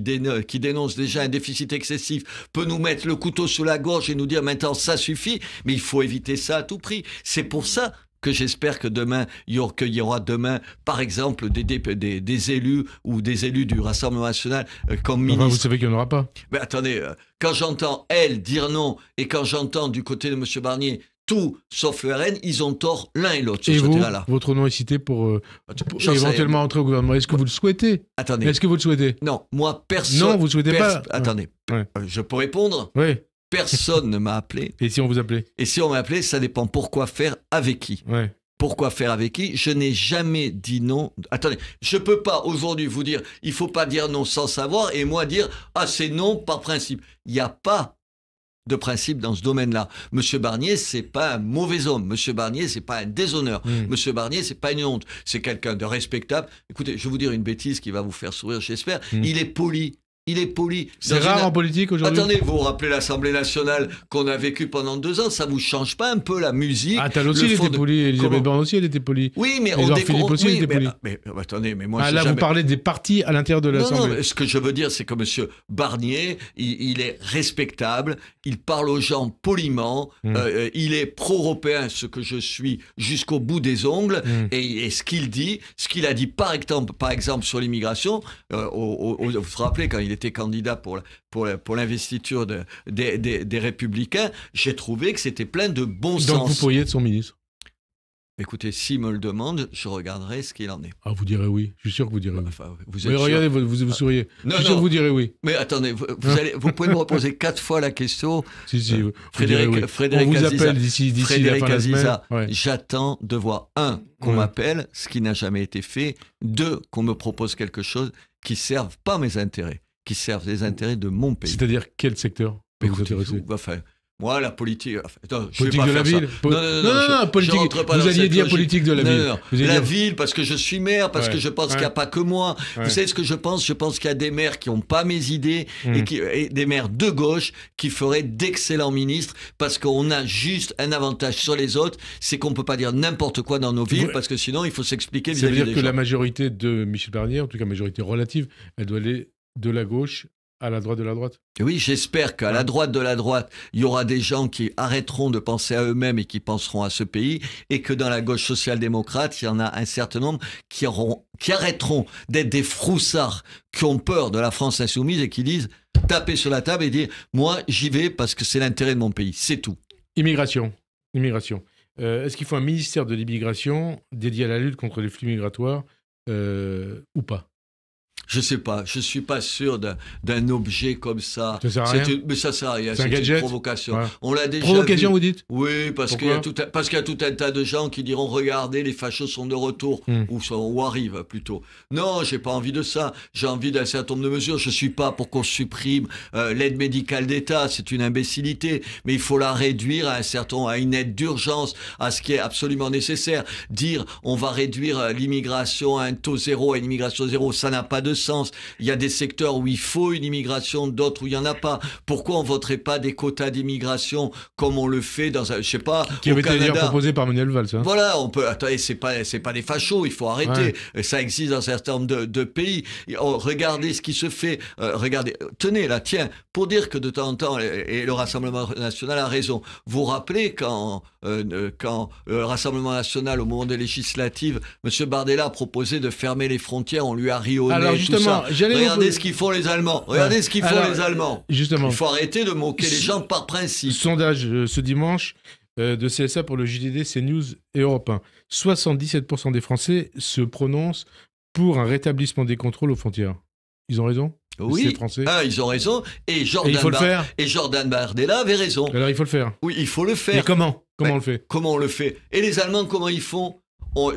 dénonce déjà un déficit excessif, peut nous mettre le couteau sous la gorge et nous dire maintenant ça suffit? Mais il faut éviter ça à tout prix. C'est pour ça que j'espère que demain, il y aura demain, par exemple, des élus ou des élus du Rassemblement national comme ministre. Enfin, vous savez qu'il n'y en aura pas. Mais attendez, quand j'entends elle dire non et quand j'entends du côté de M. Barnier tout sauf le RN, ils ont tort l'un et l'autre sur ce terrain-là. Votre nom est cité pour éventuellement entrer au gouvernement. Est-ce que vous le souhaitez? Attendez. Est-ce que vous le souhaitez? Non, moi, personne... Non, vous ne souhaitez pas? Attendez, je peux répondre? Oui. Personne ne m'a appelé. Et si on vous appelait? Et si on m'a appelé, ça dépend pourquoi faire, avec qui. Ouais. Pourquoi faire avec qui? Je n'ai jamais dit non. Attendez, je ne peux pas aujourd'hui vous dire, il ne faut pas dire non sans savoir, et moi dire, ah c'est non par principe. Il n'y a pas de principe dans ce domaine-là. Monsieur Barnier, c'est pas un mauvais homme. Monsieur Barnier, c'est pas un déshonneur. Monsieur Barnier, c'est pas une honte. C'est quelqu'un de respectable. Écoutez, je vais vous dire une bêtise qui va vous faire sourire, j'espère. Il est poli. Il est poli. C'est rare en politique aujourd'hui. Attendez, vous vous rappelez l'Assemblée nationale qu'on a vécue pendant 2 ans, ça vous change pas un peu la musique? Attal aussi, il était poli. Elisabeth Borne aussi, elle était polie. Oui, mais Édouard Philippe aussi, il était poli. Mais attendez, mais moi... là, vous parlez des partis à l'intérieur de l'Assemblée. Non, ce que je veux dire, c'est que M. Barnier, il est respectable, il parle aux gens poliment, il est pro-européen, ce que je suis jusqu'au bout des ongles, et ce qu'il dit, ce qu'il a dit par exemple sur l'immigration, vous vous rappelez quand il était candidat pour l'investiture des Républicains, j'ai trouvé que c'était plein de bon sens. Donc vous pourriez être son ministre? Écoutez, s'il me le demande, je regarderai ce qu'il en est. Ah, vous direz oui. Je suis sûr que vous direz oui. Enfin, vous êtes oui, regardez, vous souriez. Non, je suis sûr que vous direz oui. Mais attendez, vous pouvez me reposer 4 fois la question. Si, Frédéric on vous appelle d'ici la fin de la semaine. Ouais. J'attends de voir, 1, qu'on m'appelle, ce qui n'a jamais été fait. 2, qu'on me propose quelque chose qui ne serve pas mes intérêts, qui serve les intérêts de mon pays. C'est-à-dire quel secteur peut vous intéresser? Moi, la politique... Attends, je politique vais pas de la ville. Non, politique. Vous alliez dire politique de la ville. La ville, parce que je suis maire, parce que je pense qu'il n'y a pas que moi. Vous savez ce que je pense? Je pense qu'il y a des maires qui n'ont pas mes idées, et des maires de gauche qui feraient d'excellents ministres, parce qu'on a juste un avantage sur les autres, c'est qu'on ne peut pas dire n'importe quoi dans nos villes, parce que sinon, il faut s'expliquer vis-à-vis des gens. Ça veut dire que la majorité de Michel Barnier, en tout cas majorité relative, elle doit aller de la gauche à la droite de la droite. Oui, j'espère qu'à la droite de la droite, il y aura des gens qui arrêteront de penser à eux-mêmes et qui penseront à ce pays, et que dans la gauche social-démocrate, il y en a un certain nombre qui arrêteront d'être des froussards qui ont peur de la France insoumise et qui disent, taper sur la table et dire, moi, j'y vais parce que c'est l'intérêt de mon pays. C'est tout. Immigration. Est-ce qu'il faut un ministère de l'immigration dédié à la lutte contre les flux migratoires ou pas? Je sais pas, je suis pas sûr d'un objet comme ça. Ça sert à rien. Mais ça sert à rien. C'est un gadget. Une provocation. Ouais. On l'a déjà provocation, vu. Vous dites? Oui, parce qu'il y a tout un tas de gens qui diront regardez, les fachos sont de retour ou arrivent plutôt. Non, j'ai pas envie de ça. J'ai envie d'un certain nombre de mesures. Je suis pas pour qu'on supprime l'aide médicale d'État. C'est une imbécilité. Mais il faut la réduire à une aide d'urgence, à ce qui est absolument nécessaire. Dire on va réduire l'immigration à un taux zéro, à une immigration zéro, ça n'a pas de sens. Il y a des secteurs où il faut une immigration, d'autres où il n'y en a pas. Pourquoi on ne voterait pas des quotas d'immigration comme on le fait dans un, je sais pas, qui avait été d'ailleurs proposé par Manuel Valls. Hein. Voilà, on peut. Attendez, c'est pas des fachos, il faut arrêter. Ouais. Ça existe dans un certain nombre de pays. Regardez ce qui se fait. Regardez, tenez là, tiens, pour dire que de temps en temps, et le Rassemblement national a raison. Vous vous rappelez quand le Rassemblement national, au moment des législatives, M. Bardella a proposé de fermer les frontières, on lui a ri au nez. Alors justement, regardez ce qu'ils font les Allemands. Regardez ce qu'ils font les Allemands. Justement, il faut arrêter de moquer les gens par principe. Sondage ce dimanche de CSA pour le JDD, CNews et Europe 1. 77% des Français se prononcent pour un rétablissement des contrôles aux frontières. Ils ont raison? Oui, Français. Ils ont raison. Et Jordan Bardella avait raison. Alors il faut le faire. Oui, il faut le faire. Mais comment on le fait? Comment on le fait? Et les Allemands, comment ils font?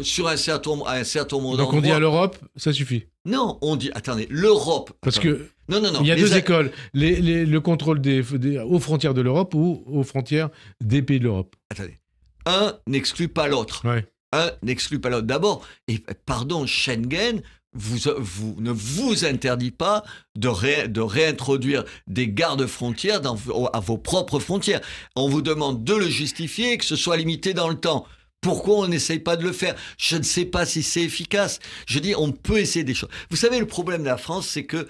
Sur un certain nombre d'endroits. Donc on dit à l'Europe, ça suffit. Non, on dit, attendez, l'Europe. Parce que non. Il y a deux écoles. Le contrôle aux frontières de l'Europe ou aux frontières des pays de l'Europe. Attendez. Un n'exclut pas l'autre. Ouais. Un n'exclut pas l'autre. D'abord, et pardon, Schengen, ne vous interdit pas de réintroduire des gardes-frontières à vos propres frontières. On vous demande de le justifier et que ce soit limité dans le temps. Pourquoi on n'essaye pas de le faire? Je ne sais pas si c'est efficace. Je dis, on peut essayer des choses. Vous savez, le problème de la France, c'est que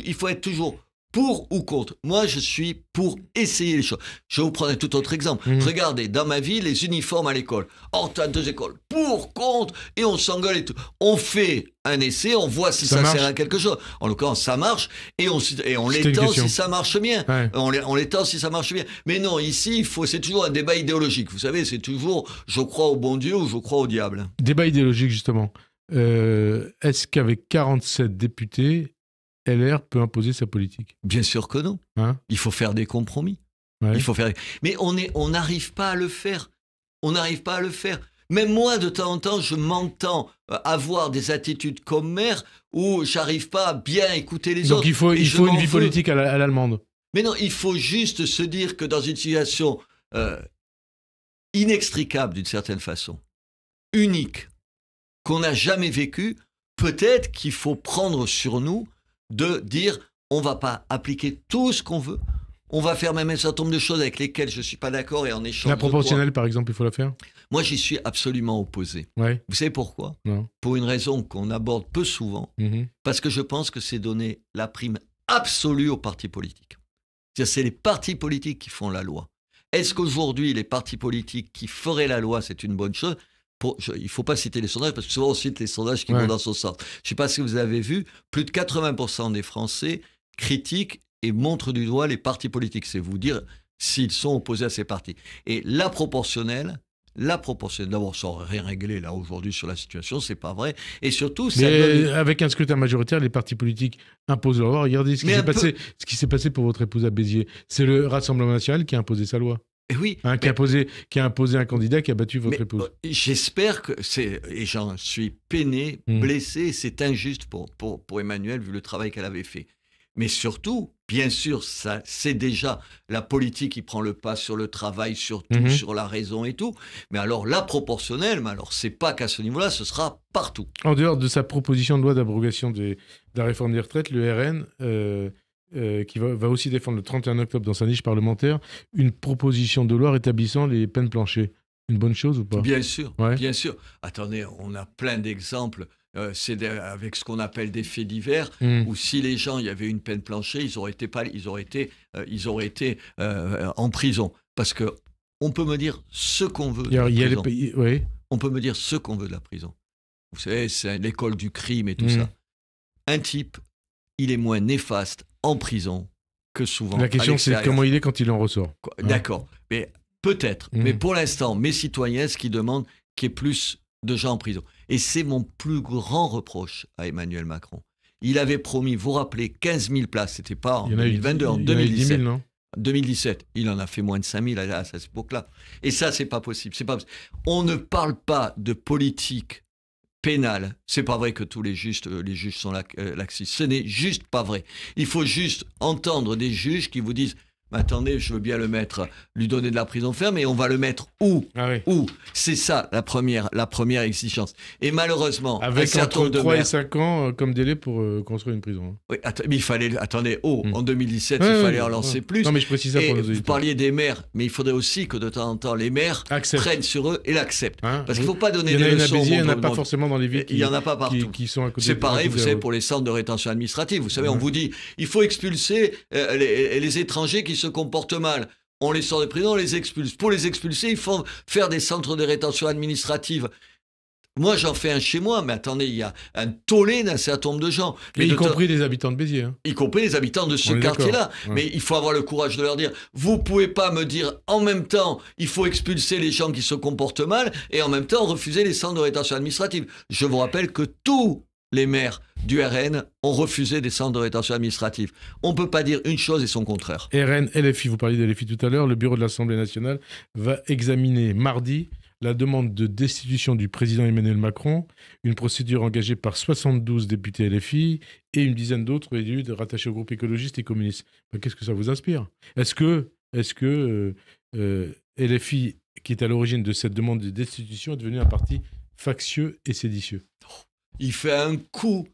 il faut être toujours pour ou contre. Moi, je suis pour essayer les choses. Je vais vous prendre un tout autre exemple. Regardez, dans ma vie, les uniformes à l'école. Oh, t'as 2 écoles. Pour, contre, et on s'engueule et tout. On fait un essai, on voit si ça sert à quelque chose. En l'occurrence, ça marche, et on l'étend si ça marche bien. Ouais. On l'étend si ça marche bien. Mais non, ici, c'est toujours un débat idéologique. Vous savez, c'est toujours je crois au bon Dieu ou je crois au diable. Débat idéologique, justement. Est-ce qu'avec 47 députés, LR peut imposer sa politique? Bien sûr que non. Il faut faire des compromis. Ouais. Mais on n'arrive pas à le faire. On n'arrive pas à le faire. Même moi, de temps en temps, je m'entends avoir des attitudes comme maire où j'arrive pas à bien écouter les autres. Donc il faut une vie politique à l'allemande. Mais non, il faut juste se dire que dans une situation inextricable d'une certaine façon, unique, qu'on n'a jamais vécue, peut-être qu'il faut prendre sur nous de dire on ne va pas appliquer tout ce qu'on veut. On va faire même un certain nombre de choses avec lesquelles je ne suis pas d'accord et en échange. La proportionnelle, par exemple, il faut la faire? Moi, j'y suis absolument opposé. Ouais. Vous savez pourquoi? Non. Pour une raison qu'on aborde peu souvent, parce que je pense que c'est donner la prime absolue aux partis politiques. C'est-à-dire, c'est les partis politiques qui font la loi. Est-ce qu'aujourd'hui, les partis politiques qui feraient la loi, c'est une bonne chose? Il ne faut pas citer les sondages, parce que souvent on cite les sondages qui vont dans ce sens. Je ne sais pas si vous avez vu, plus de 80% des Français critiquent et montrent du doigt les partis politiques. C'est vous dire s'ils sont opposés à ces partis. Et la proportionnelle, d'abord, ça n'aurait rien réglé là aujourd'hui sur la situation, c'est pas vrai. Et surtout, avec un scrutin majoritaire, les partis politiques imposent leur loi. Regardez ce qui s'est passé pour votre épouse à Béziers. C'est le Rassemblement national qui a imposé sa loi. Et oui, qui a imposé un candidat qui a battu votre épouse. J'espère que et j'en suis peiné, blessé, c'est injuste pour Emmanuel vu le travail qu'elle avait fait. Mais surtout, bien sûr, c'est déjà la politique qui prend le pas sur le travail, sur tout, sur la raison et tout. Mais alors la proportionnelle, c'est pas qu'à ce niveau-là, ce sera partout. En dehors de sa proposition de loi d'abrogation de la réforme des retraites, le RN qui va aussi défendre le 31 octobre dans sa niche parlementaire une proposition de loi rétablissant les peines planchers. Une bonne chose ou pas? Bien sûr, bien sûr. Attendez, on a plein d'exemples. C'est avec ce qu'on appelle des faits divers, où si les gens, il y avait une peine planchée, ils auraient été en prison. Parce que on peut me dire ce qu'on veut de la prison. On peut me dire ce qu'on veut de la prison. Vous savez, c'est l'école du crime et tout ça. Un type, il est moins néfaste en prison que souvent. La question, c'est comment il est quand il en ressort. D'accord, mais peut-être. Mais pour l'instant, mes citoyens, ce qu'ils demandent, qu'il y ait plus de gens en prison. Et c'est mon plus grand reproche à Emmanuel Macron. Il avait promis, vous vous rappelez, 15 000 places. C'était pas en 2022, en 2017. 10 000, non 2017. Il en a fait moins de 5 000 à cette époque-là. Et ça, c'est pas possible. On ne parle pas de politique pénale. C'est pas vrai que tous les juges sont laxistes. Ce n'est juste pas vrai. Il faut juste entendre des juges qui vous disent attendez, je veux bien le mettre, lui donner de la prison ferme, mais on va le mettre où? Où? C'est ça la première exigence. Et malheureusement, avec entre 3 et 5 ans comme délai pour construire une prison. Oui, mais il fallait, en 2017, il fallait en lancer plus. Non, mais je précise ça pour nos auditeurs. Vous parliez des maires, mais il faudrait aussi que de temps en temps, les maires prennent sur eux et l'acceptent. Parce qu'il ne faut pas donner des leçons. Il n'y en a pas forcément dans les villes il n'y en a pas partout. Qui sont à côté. C'est pareil, vous savez, pour les centres de rétention administrative. Vous savez, on vous dit, il faut expulser les étrangers qui se comportent mal. On les sort de prison, on les expulse. Pour les expulser, il faut faire des centres de rétention administrative. Moi, j'en fais un chez moi, mais attendez, il y a un tollé d'un certain nombre de gens. Mais y compris les habitants de Béziers. Y compris les habitants de ce quartier-là. Ouais. Mais il faut avoir le courage de leur dire, vous pouvez pas me dire en même temps, il faut expulser les gens qui se comportent mal, et en même temps refuser les centres de rétention administrative. Je vous rappelle que tous les maires du RN ont refusé des centres de rétention administrative. On ne peut pas dire une chose et son contraire. RN, LFI, vous parliez de LFI tout à l'heure, le bureau de l'Assemblée nationale va examiner mardi la demande de destitution du président Emmanuel Macron, une procédure engagée par 72 députés LFI et une dizaine d'autres élus rattachés au groupe écologiste et communiste. Qu'est-ce que ça vous inspire? Est-ce que LFI, qui est à l'origine de cette demande de destitution, est devenu un parti factieux et séditieux? il fait un coup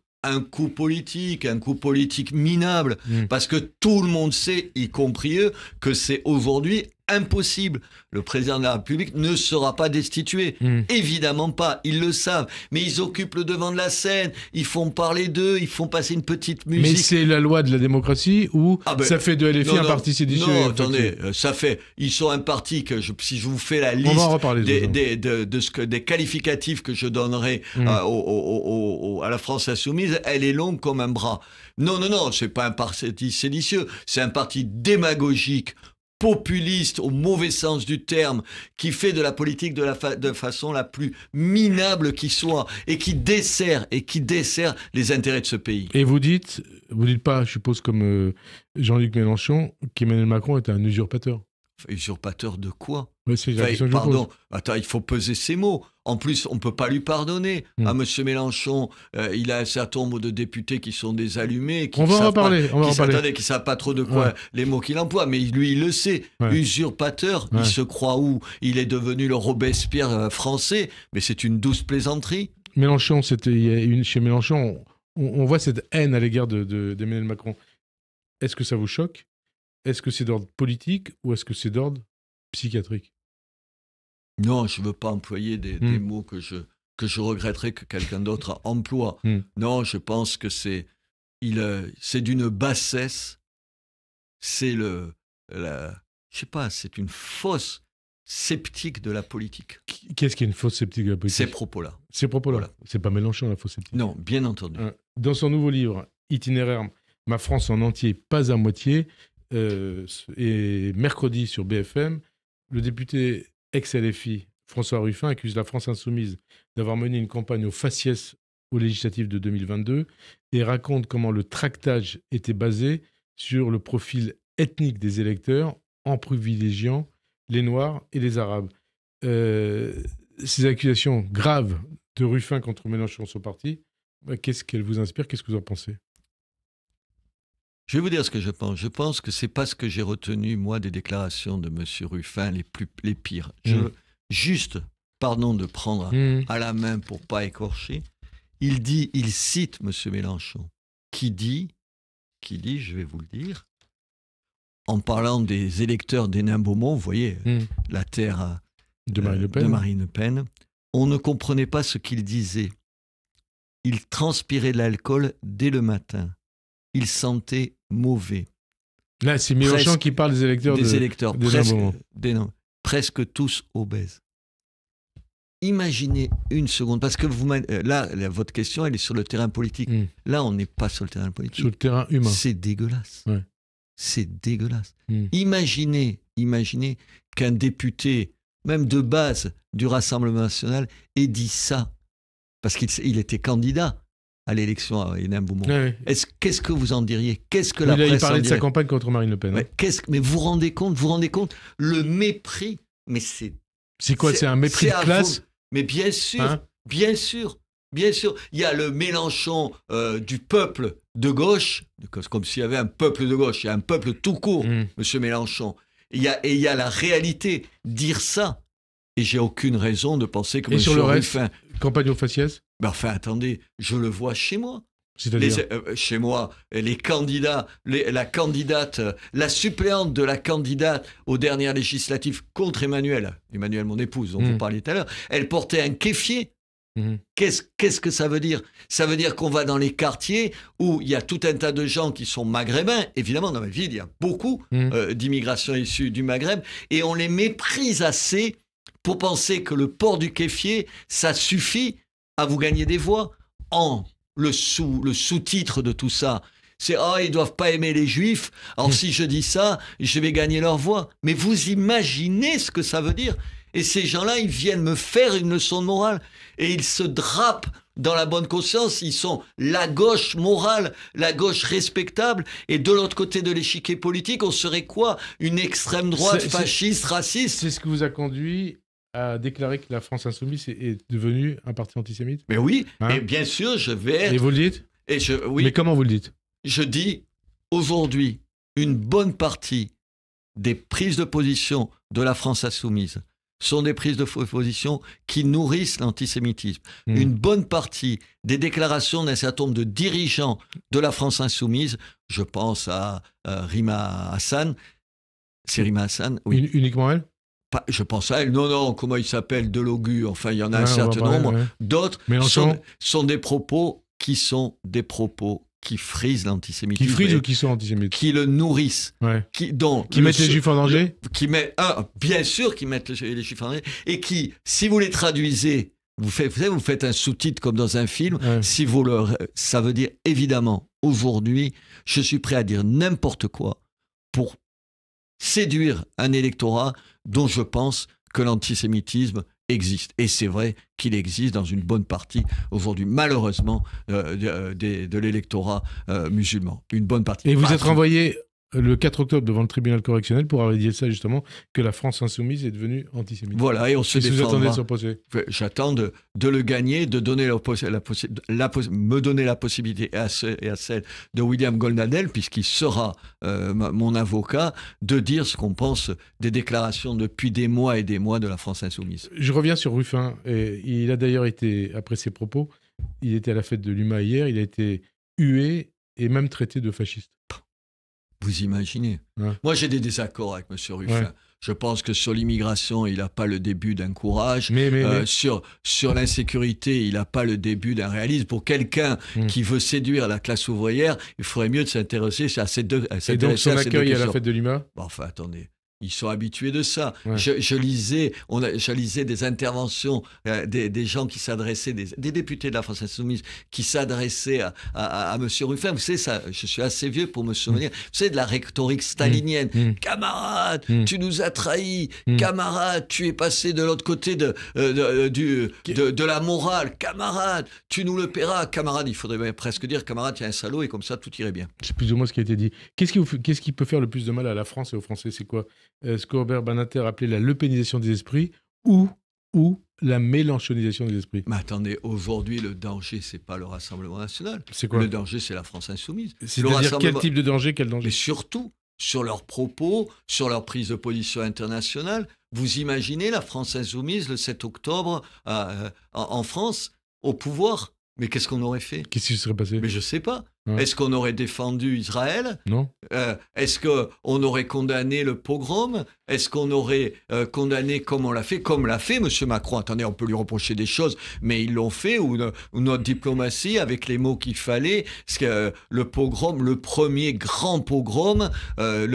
politique minable, parce que tout le monde sait, y compris eux, que c'est aujourd'hui impossible. Le président de la République ne sera pas destitué. Évidemment pas, ils le savent. Mais ils occupent le devant de la scène, ils font parler d'eux, ils font passer une petite musique. Mais c'est la loi de la démocratie ou ça fait de LFI un parti séditieux? Non, attendez, ça fait... Ils sont un parti que, si je vous fais la liste des qualificatifs que je donnerai à la France Insoumise, elle est longue comme un bras. Non, c'est pas un parti séditieux, c'est un parti démagogique, populiste au mauvais sens du terme, qui fait de la politique de façon la plus minable qui soit, et qui dessert les intérêts de ce pays. Et vous dites pas, je suppose comme Jean-Luc Mélenchon, qu'Emmanuel Macron est un usurpateur. Usurpateur de quoi? C'est la question que je vous pose. Attends, il faut peser ses mots. En plus, on ne peut pas lui pardonner. À M. Mélenchon, il a un certain nombre de députés qui sont des allumés, qui ne savent pas trop de quoi les mots qu'il emploie, mais lui, il le sait. Usurpateur, il se croit où? Il est devenu le Robespierre français, mais c'est une douce plaisanterie. Mélenchon, chez Mélenchon, on voit cette haine à l'égard d'Emmanuel Macron. Est-ce que ça vous choque? Est-ce que c'est d'ordre politique ou est-ce que c'est d'ordre psychiatrique? Non, je ne veux pas employer des mots que je regretterais que quelqu'un d'autre emploie. Non, je pense que c'est d'une bassesse. C'est c'est une fausse sceptique de la politique. Qu'est-ce qui est une fausse sceptique de la politique? Ces propos-là. Voilà. C'est pas Mélenchon la fausse sceptique. Non, bien entendu. Dans son nouveau livre, Itinéraire, Ma France en entier, pas à moitié, et mercredi sur BFM, le député ex-LFI François Ruffin accuse la France Insoumise d'avoir mené une campagne au faciès aux législatives de 2022 et raconte comment le tractage était basé sur le profil ethnique des électeurs en privilégiant les Noirs et les Arabes. Ces accusations graves de Ruffin contre Mélenchon, son parti, qu'est-ce qu'elles vous inspirent? Qu'est-ce que vous en pensez? Je vais vous dire ce que je pense. Je pense que c'est pas ce que j'ai retenu, moi, des déclarations de M. Ruffin, les pires. Juste, pardon de prendre à la main pour pas écorcher, il cite M. Mélenchon, qui dit, je vais vous le dire, en parlant des électeurs d'Hénin-Beaumont, vous voyez, la terre de Marine Le Pen, on ne comprenait pas ce qu'il disait. Il transpirait de l'alcool dès le matin. Il sentait mauvais. Là, c'est Mélenchon qui parle des électeurs presque tous obèses. Imaginez une seconde, parce que là, votre question, elle est sur le terrain politique. Là, on n'est pas sur le terrain politique. Sur le terrain humain. C'est dégueulasse. C'est dégueulasse. Imaginez qu'un député, même de base du Rassemblement national, ait dit ça, parce qu'il était candidat à l'élection à Hénin-Beaumont. Qu'est-ce que vous en diriez? Qu'est-ce que la presse en dirait? Il parlait de sa campagne contre Marine Le Pen. Mais vous vous rendez compte le mépris? Mais c'est quoi? C'est un mépris de classe? Mais bien sûr, bien sûr. Il y a le Mélenchon du peuple de gauche, comme s'il y avait un peuple de gauche. Il y a un peuple tout court, Monsieur Mélenchon. Et il y a la réalité. Dire ça, et j'ai aucune raison de penser que M. Ruffin... Et sur le reste, Ruffin, campagne au faciès? Enfin, attendez, je le vois chez moi. C'est-à-dire chez moi, les candidats, la candidate, la suppléante de la candidate aux dernières législatives contre Emmanuel, mon épouse, dont vous parliez tout à l'heure, elle portait un kéfier. Qu'est-ce que ça veut dire? Ça veut dire qu'on va dans les quartiers où il y a tout un tas de gens qui sont maghrébins. Évidemment, dans ma ville, il y a beaucoup d'immigration issue du Maghreb, et on les méprise assez pour penser que le port du kéfier, ça suffit à vous gagner des voix. Le sous-titre de tout ça, c'est « Ah, ils doivent pas aimer les Juifs, alors si je dis ça, je vais gagner leur voix. » Mais vous imaginez ce que ça veut dire? Et ces gens-là, ils viennent me faire une leçon de morale. Et ils se drapent dans la bonne conscience. Ils sont la gauche morale, la gauche respectable. Et de l'autre côté de l'échiquier politique, on serait quoi? Une extrême droite fasciste, raciste? C'est ce qui vous a conduit à déclarer que la France Insoumise est devenue un parti antisémite? Mais oui, et bien sûr, je vais être... Et vous le dites? Oui. Mais comment vous le dites? Je dis, aujourd'hui, une bonne partie des prises de position de la France Insoumise sont des prises de position qui nourrissent l'antisémitisme. Une bonne partie des déclarations d'un certain nombre de dirigeants de la France insoumise, je pense à Rima Hassan, c'est Rima Hassan, oui. Uniquement elle? Je pense à elle, non, comment il s'appelle, Delogu, enfin il y en a un certain nombre. D'autres sont des propos qui frisent l'antisémitisme. Qui frisent ou qui sont antisémites? Qui le nourrissent. Qui mettent les juifs en danger? Bien sûr, qui mettent les juifs en danger. Et qui, si vous les traduisez, vous faites un sous-titre comme dans un film, ça veut dire évidemment, aujourd'hui, je suis prêt à dire n'importe quoi pour séduire un électorat dont je pense que l'antisémitisme existe. Et c'est vrai qu'il existe dans une bonne partie, aujourd'hui, malheureusement, de l'électorat musulman. Une bonne partie. Et vous êtes renvoyé le 4 octobre devant le tribunal correctionnel pour avoir dit ça, justement, que la France insoumise est devenue antisémite. Voilà, et on se défendra. Vous attendez de ce procès? J'attends de le gagner, de donner me donner la possibilité, et à celle de William Goldnadel, puisqu'il sera mon avocat, de dire ce qu'on pense des déclarations depuis des mois et des mois de la France insoumise. Je reviens sur Ruffin. Et il a d'ailleurs été, après ses propos, il était à la fête de l'UMA hier, il a été hué et même traité de fasciste. Vous imaginez. Moi, j'ai des désaccords avec M. Ruffin. Je pense que sur l'immigration, il n'a pas le début d'un courage. Mais... Sur l'insécurité, il n'a pas le début d'un réalisme. Pour quelqu'un qui veut séduire la classe ouvrière, il faudrait mieux de s'intéresser à ces deux questions. Et donc son accueil à la fête de l'UMA? Enfin, attendez. Ils sont habitués de ça. Je lisais des interventions des gens qui s'adressaient, des députés de la France insoumise qui s'adressaient à M. Ruffin. Vous savez, ça, je suis assez vieux pour me souvenir. Vous savez, de la rhétorique stalinienne. Camarade, tu nous as trahis. Camarade, tu es passé de l'autre côté de la morale. Camarade, tu nous le paieras. Camarade, il faudrait presque dire, camarade, tu es un salaud, et comme ça, tout irait bien. C'est plus ou moins ce qui a été dit. Qu'est-ce qui peut faire le plus de mal à la France et aux Français? C'est quoi? Ce qu'Orbert Badinter appelait la lepénisation des esprits ou la mélenchonisation des esprits? Mais attendez, aujourd'hui, le danger, c'est pas le Rassemblement national. C'est quoi? Le danger, c'est la France insoumise. C'est-à-dire quel type de danger? Quel danger? Mais surtout, sur leurs propos, sur leur prise de position internationale. Vous imaginez la France insoumise le 7 octobre en France, au pouvoir? Mais qu'est-ce qu'on aurait fait? Qu'est-ce qui se serait passé? Mais je sais pas. Est-ce qu'on aurait défendu Israël? Non. Est-ce qu'on aurait condamné le pogrom? Est-ce qu'on aurait condamné comme l'a fait M. Macron? Attendez, on peut lui reprocher des choses, mais ils l'ont fait, ou notre diplomatie, avec les mots qu'il fallait. Le pogrom, le premier grand pogrom, un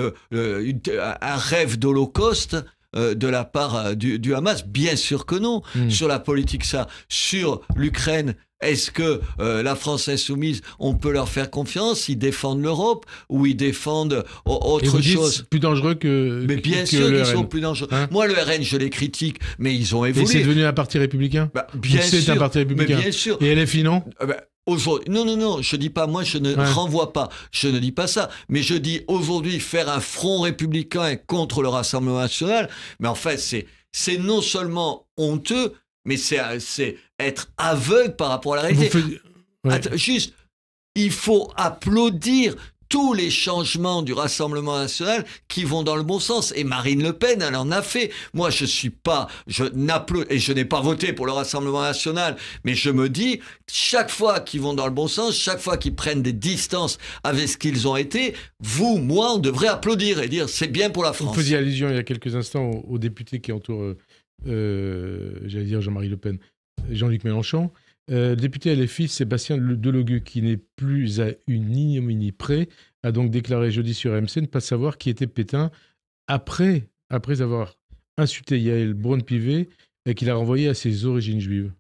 rêve d'Holocauste, de la part du Hamas? Bien sûr que non. Sur la politique, ça. Sur l'Ukraine, est-ce que la France insoumise, on peut leur faire confiance? Ils défendent l'Europe ou ils défendent autre chose? Plus dangereux que Mais bien sûr qu'ils sont plus dangereux. Moi, le RN, je les critique, mais ils ont évolué. Et c'est devenu un parti républicain? Bien sûr. C'est un parti républicain. Mais bien sûr. Et LFI, non? Aujourd'hui, non, je dis pas, moi je ne renvoie pas, je ne dis pas ça, mais je dis aujourd'hui faire un front républicain contre le Rassemblement national, mais en fait c'est non seulement honteux, mais c'est être aveugle par rapport à la réalité. Juste, il faut applaudir tous les changements du Rassemblement national qui vont dans le bon sens. Et Marine Le Pen, elle en a fait. Moi, je n'ai pas voté pour le Rassemblement national, mais je me dis, chaque fois qu'ils vont dans le bon sens, chaque fois qu'ils prennent des distances avec ce qu'ils ont été, moi, on devrait applaudir et dire, c'est bien pour la France. Vous faisiez allusion il y a quelques instants aux députés qui entourent, j'allais dire Jean-Marie Le Pen, Jean-Luc Mélenchon. Le député LFI Sébastien Delogu, qui n'est plus à une ignominie près, a donc déclaré jeudi sur AMC ne pas savoir qui était Pétain après avoir insulté Yael Braun-Pivet et qu'il a renvoyé à ses origines juives.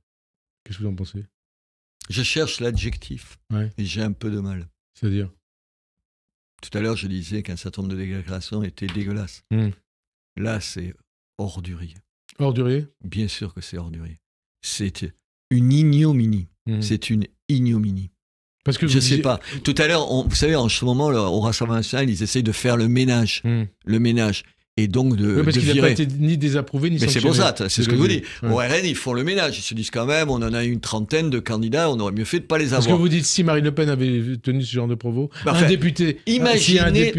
Qu'est-ce que vous en pensez? Je cherche l'adjectif et j'ai un peu de mal. C'est-à-dire? Tout à l'heure, je disais qu'un certain nombre de déclarations étaient dégueulasses. Là, c'est ordurier. Ordurier? Bien sûr que c'est ordurier. C'est une ignominie. C'est une ignominie. Parce que je ne sais pas. Tout à l'heure, vous savez, en ce moment, au Rassemblement national, ils essayent de faire le ménage. Le ménage. et donc de parce qu'il n'a virer. pas été ni désapprouvé ni Mais c'est sanctionné. pour ça, c'est ce que je vous dis. Ouais. Au RN, ils font le ménage. Ils se disent quand même, on en a une trentaine de candidats, on aurait mieux fait de ne pas les Parce que avoir. vous dites, si Marine Le Pen avait tenu ce genre de propos, Enfin, un député... Imaginez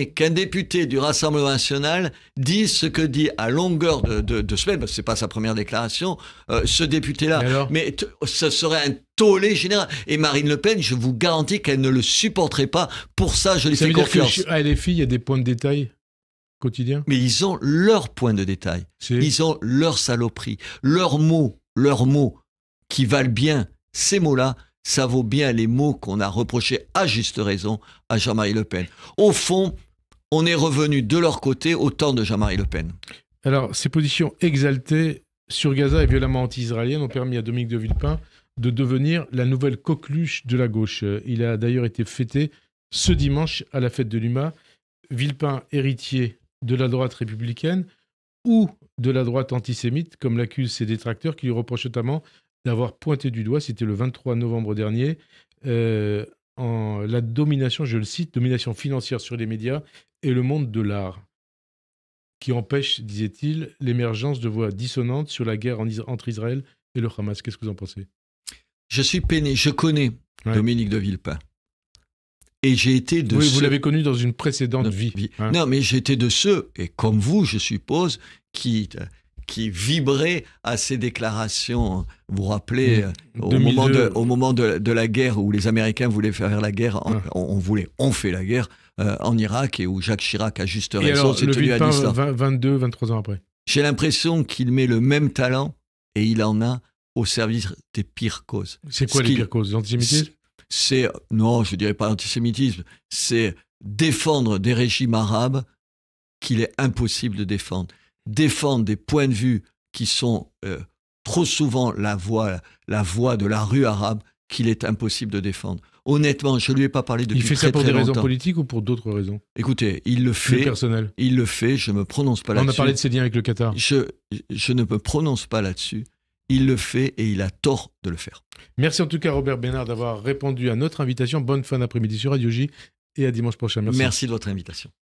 qu'un député du Rassemblement national dise ce que dit à longueur de semaine, parce que ce n'est pas sa première déclaration, ce député-là. Mais ce serait un tollé général. Et Marine Le Pen, je vous garantis qu'elle ne le supporterait pas. Pour ça, je lui fais confiance. Ça veut dire qu'à LFI, il y a des points de détail quotidiens. Mais ils ont leur point de détail. Ils ont leur saloperie. Leurs mots qui valent bien. Ces mots-là, ça vaut bien les mots qu'on a reprochés à juste raison à Jean-Marie Le Pen. Au fond, on est revenu de leur côté au temps de Jean-Marie Le Pen. Alors, ces positions exaltées sur Gaza et violemment anti-israéliennes ont permis à Dominique de Villepin de devenir la nouvelle coqueluche de la gauche. Il a d'ailleurs été fêté ce dimanche à la fête de l'UMA. Villepin, héritier de la droite républicaine ou de la droite antisémite, comme l'accusent ses détracteurs, qui lui reprochent notamment d'avoir pointé du doigt, c'était le 23 novembre dernier, la domination, je le cite, domination financière sur les médias et le monde de l'art, qui empêche, disait-il, l'émergence de voix dissonantes sur la guerre entre Israël et le Hamas. Qu'est-ce que vous en pensez ? Je suis peiné, je connais Dominique de Villepin. Et j'ai été de ceux... vous l'avez connu dans une précédente vie. Hein. Non, mais j'ai été de ceux, et comme vous, je suppose, qui vibraient à ces déclarations. Vous vous rappelez, au moment de la guerre où les Américains voulaient faire la guerre, on fait la guerre en Irak, et où Jacques Chirac, à juste raison, s'est tenu à distance. 23 ans après. J'ai l'impression qu'il met le même talent, et il en a au service des pires causes. C'est quoi les pires causes ? L'antisémitisme ? Non, je ne dirais pas l'antisémitisme, c'est défendre des régimes arabes qu'il est impossible de défendre. Défendre des points de vue qui sont trop souvent la voix de la rue arabe qu'il est impossible de défendre. Honnêtement, je ne lui ai pas parlé depuis très très longtemps. Il fait ça pour des raisons politiques ou pour d'autres raisons ? Écoutez, il le fait. Plus personnel. Il le fait, je ne me prononce pas là-dessus. On a parlé de ses liens avec le Qatar. Je ne me prononce pas là-dessus. Il le fait et il a tort de le faire. Merci en tout cas Robert Bénard d'avoir répondu à notre invitation. Bonne fin d'après-midi sur Radio J et à dimanche prochain. Merci. Merci de votre invitation.